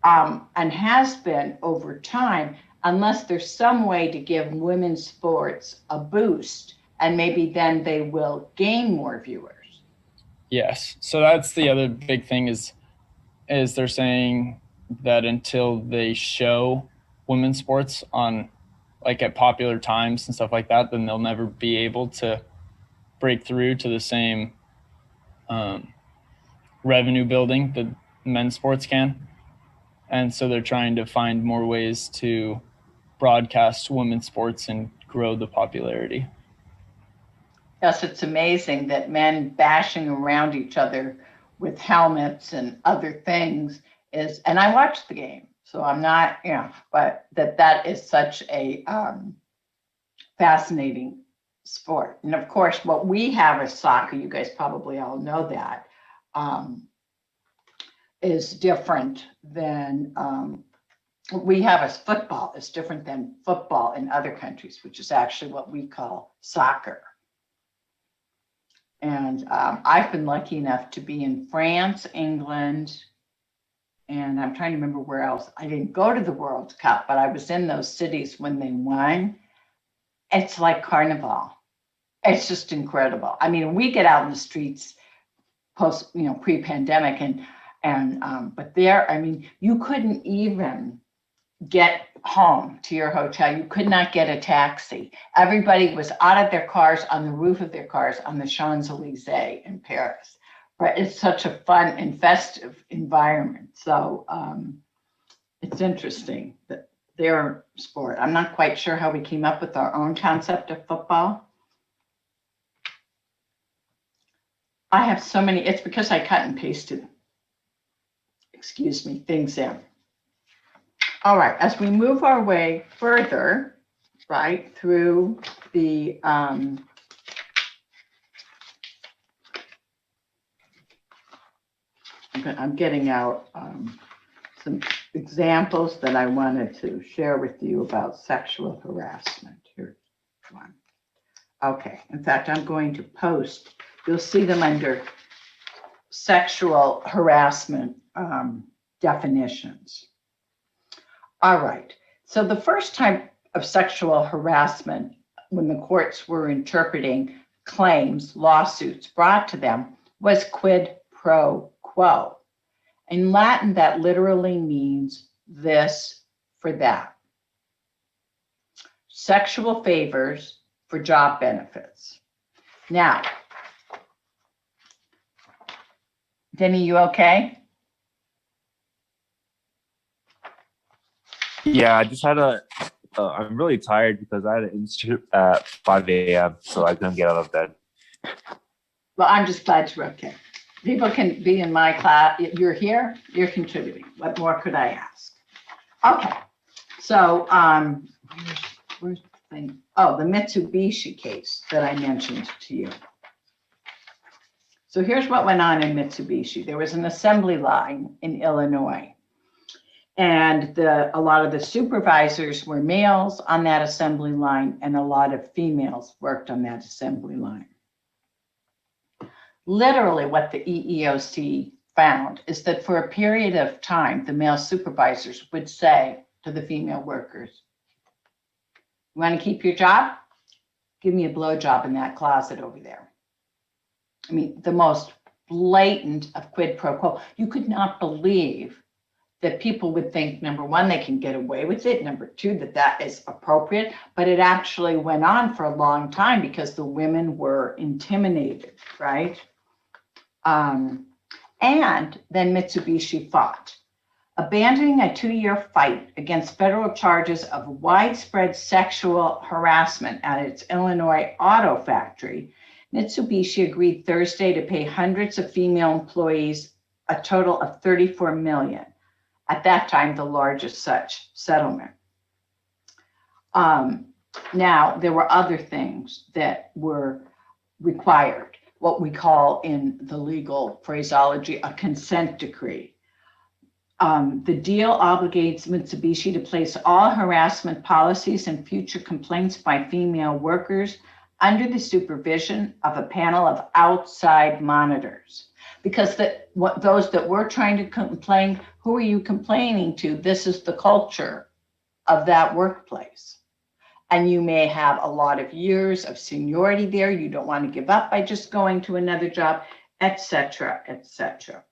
and has been over time, unless there's some way to give women's sports a boost, and maybe then they will gain more viewers. Yes. So that's the other big thing is they're saying that until they show women's sports on like at popular times and stuff like that, then they'll never be able to break through to the same revenue building that men's sports can. And so they're trying to find more ways to broadcast women's sports and grow the popularity. Yes, it's amazing that men bashing around each other with helmets and other things is, and I watched the game, so I'm not, but that is such a fascinating sport. And of course, what we have is soccer. You guys probably all know that. Is different than we have as football is different than football in other countries, which is actually what we call soccer. And I've been lucky enough to be in France, England, and I'm trying to remember where else. I didn't go to the World Cup, but I was in those cities when they won. It's like carnival. It's just incredible. I mean, we get out in the streets post, pre-pandemic, but there, I mean, you couldn't even get home to your hotel. You could not get a taxi. Everybody was out of their cars, on the roof of their cars, on the Champs-Élysées in Paris. But it's such a fun and festive environment. So it's interesting that their sport. I'm not quite sure how we came up with our own concept of football. I have so many, it's because I cut and pasted, things in. All right, as we move our way further, right, through the I'm getting out some examples that I wanted to share with you about sexual harassment. Here's one. Okay, in fact, I'm going to post, you'll see them under sexual harassment definitions. All right, so the first type of sexual harassment, when the courts were interpreting claims, lawsuits brought to them, was quid pro quo. In Latin, that literally means this for that. Sexual favors for job benefits. Now, Denny, you okay? Yeah, I just had I'm really tired because I had an institute at 5 a.m., so I couldn't get out of bed. Well, I'm just glad you're okay. People can be in my class. You're here, you're contributing. What more could I ask? Okay, so where's the thing? Oh, the Mitsubishi case that I mentioned to you. So here's what went on in Mitsubishi. There was an assembly line in Illinois, and a lot of the supervisors were males on that assembly line, and a lot of females worked on that assembly line. Literally what the EEOC found is that for a period of time, the male supervisors would say to the female workers, "You want to keep your job? Give me a blowjob in that closet over there." I mean, the most blatant of quid pro quo. You could not believe that people would think, number one, they can get away with it. Number two, that is appropriate. But it actually went on for a long time because the women were intimidated, right? And then Mitsubishi fought, abandoning a 2-year fight against federal charges of widespread sexual harassment at its Illinois auto factory. Mitsubishi agreed Thursday to pay hundreds of female employees a total of $34 million. At that time, the largest such settlement. Now, there were other things that were required, what we call in the legal phraseology, a consent decree. The deal obligates Mitsubishi to place all harassment policies and future complaints by female workers under the supervision of a panel of outside monitors. Because those that were trying to complain, who are you complaining to? This is the culture of that workplace. And you may have a lot of years of seniority there. You don't want to give up by just going to another job, et cetera, et cetera.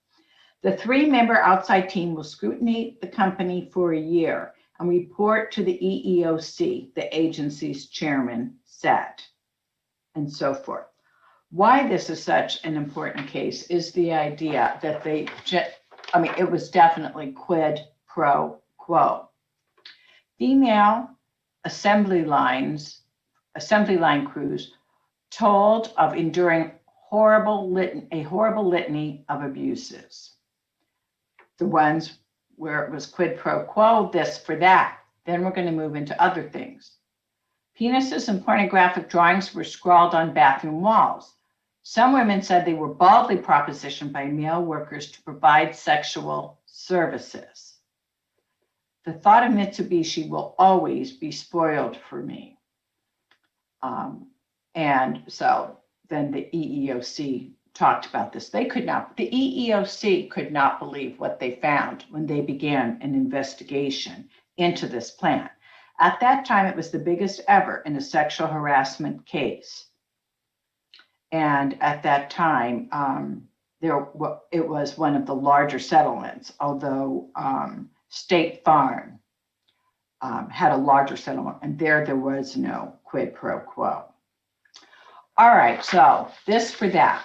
The 3-member outside team will scrutinize the company for a year and report to the EEOC, the agency's chairman said, and so forth. Why this is such an important case is the idea that it was definitely quid pro quo. Female assembly line crews told of enduring a horrible litany of abuses. The ones where it was quid pro quo, this for that. Then we're going to move into other things. Penises and pornographic drawings were scrawled on bathroom walls. Some women said they were baldly propositioned by male workers to provide sexual services. The thought of Mitsubishi will always be spoiled for me. And so then the EEOC talked about this. The EEOC could not believe what they found when they began an investigation into this plan. At that time, it was the biggest ever in a sexual harassment case. And at that time, it was one of the larger settlements, although State Farm had a larger settlement, and there was no quid pro quo. All right, so this for that,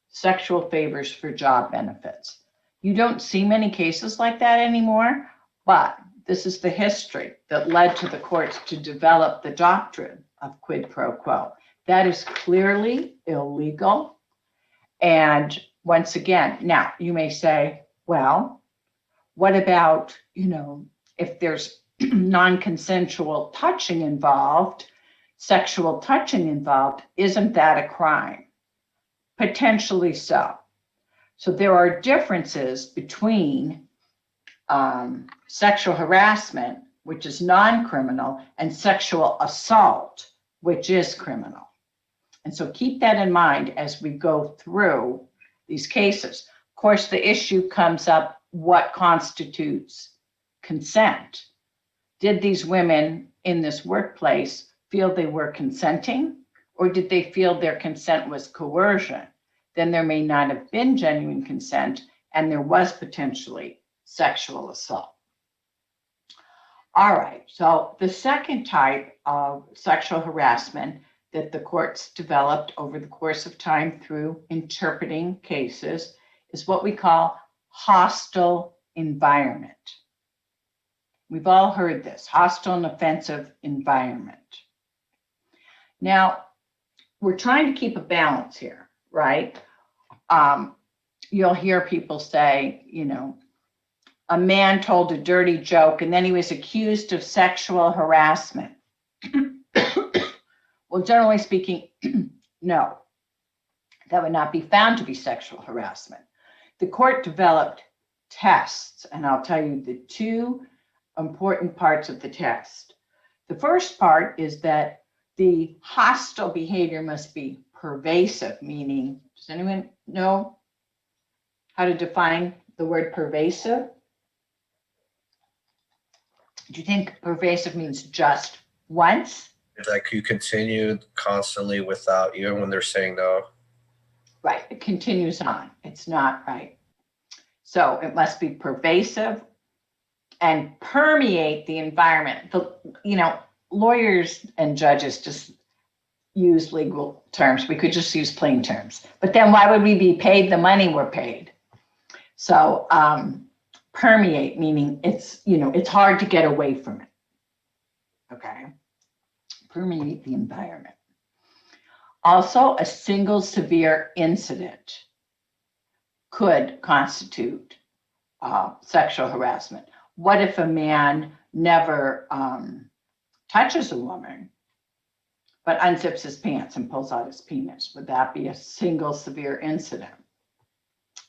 sexual favors for job benefits. You don't see many cases like that anymore, but this is the history that led to the courts to develop the doctrine of quid pro quo. That is clearly illegal. And once again, now you may say, well, what about, if there's non-consensual touching involved, sexual touching involved, isn't that a crime? Potentially so. So there are differences between sexual harassment, which is non-criminal, and sexual assault, which is criminal. And so keep that in mind as we go through these cases. Of course, the issue comes up, what constitutes consent? Did these women in this workplace feel they were consenting, or did they feel their consent was coercion? Then there may not have been genuine consent, and there was potentially sexual assault. All right, so the second type of sexual harassment that the courts developed over the course of time through interpreting cases is what we call hostile environment. We've all heard this, hostile and offensive environment. Now, we're trying to keep a balance here, right? You'll hear people say, you know, a man told a dirty joke and then he was accused of sexual harassment. Well, generally speaking, no, that would not be found to be sexual harassment. The court developed tests, and I'll tell you the two important parts of the test. The first part is that the hostile behavior must be pervasive, meaning, does anyone know how to define the word pervasive? Do you think pervasive means just once? Like you continue constantly without, even when they're saying no. Right, it continues on. It's not right. So it must be pervasive and permeate the environment. You know, lawyers and judges just use legal terms. We could just use plain terms. But then why would we be paid the money we're paid? So permeate, meaning it's, you know, it's hard to get away from it. Okay. Permeate the environment. Also, a single severe incident could constitute sexual harassment. What if a man never touches a woman, but unzips his pants and pulls out his penis? Would that be a single severe incident?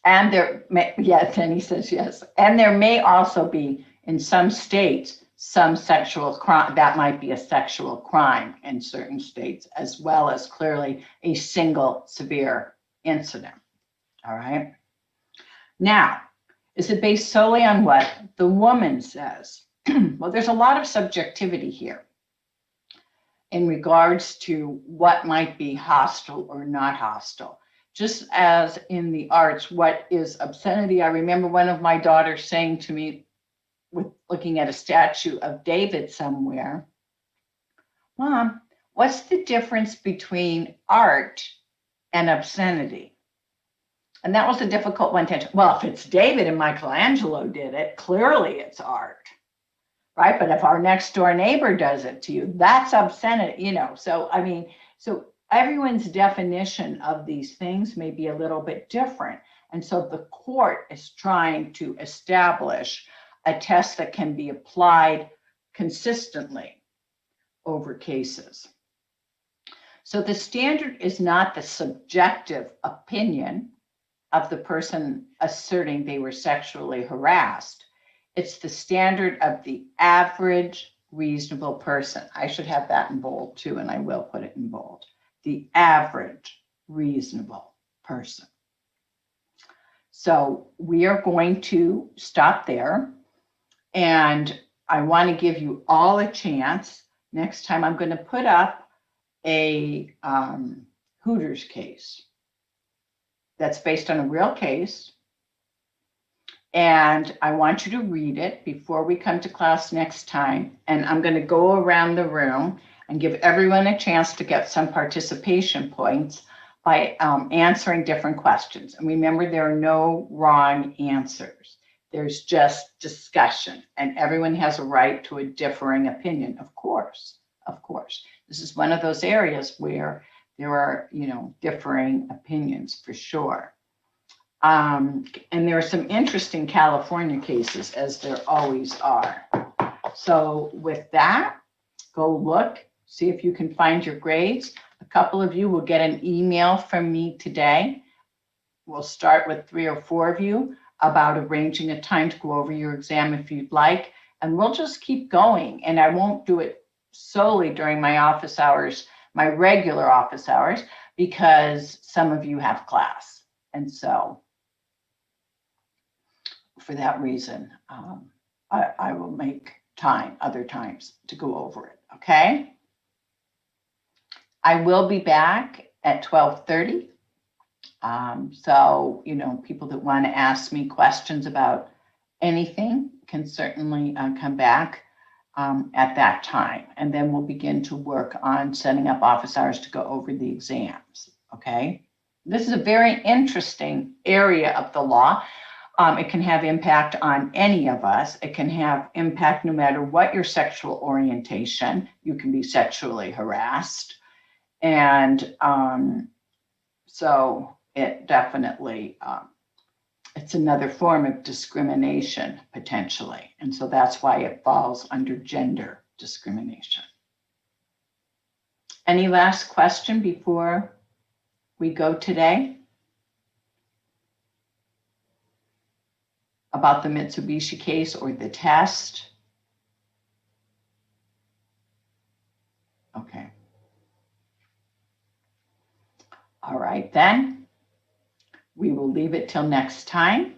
And there may, yes, and he says yes. And there may also be, in some states, some sexual crime, that might be a sexual crime in certain states, as well as clearly a single severe incident. All right. Now, is it based solely on what the woman says? Well, there's a lot of subjectivity here in regards to what might be hostile or not hostile. Just as in the arts, what is obscenity? I remember one of my daughters saying to me, with looking at a statue of David somewhere, Mom, what's the difference between art and obscenity? And that was a difficult one to answer. Well, if it's David and Michelangelo did it, clearly it's art, right? But if our next door neighbor does it to you, that's obscenity, you know? So, I mean, so everyone's definition of these things may be a little bit different. And so the court is trying to establish a test that can be applied consistently over cases. So the standard is not the subjective opinion of the person asserting they were sexually harassed. It's the standard of the average reasonable person. I should have that in bold too, and I will put it in bold. The average reasonable person. So we are going to stop there. And I want to give you all a chance. Next time I'm going to put up a Hooters case that's based on a real case. And I want you to read it before we come to class next time. And I'm going to go around the room and give everyone a chance to get some participation points by answering different questions. And remember, there are no wrong answers. There's just discussion, and everyone has a right to a differing opinion, of course, of course. This is one of those areas where there are, you know, differing opinions for sure. And there are some interesting California cases, as there always are. So with that, go look, see if you can find your grades. A couple of you will get an email from me today. We'll start with 3 or 4 of you about arranging a time to go over your exam if you'd like, and we'll just keep going. And I won't do it solely during my office hours, my regular office hours, because some of you have class. And so for that reason, I will make time other times to go over it, okay? I will be back at 12:30. So, you know, people that want to ask me questions about anything can certainly come back at that time. And then we'll begin to work on setting up office hours to go over the exams, okay? This is a very interesting area of the law. It can have impact on any of us. It can have impact no matter what your sexual orientation. You can be sexually harassed. And so it definitely, it's another form of discrimination potentially. And so that's why it falls under gender discrimination. Any last question before we go today? About the Mitsubishi case or the test? Okay. All right, then. We will leave it till next time.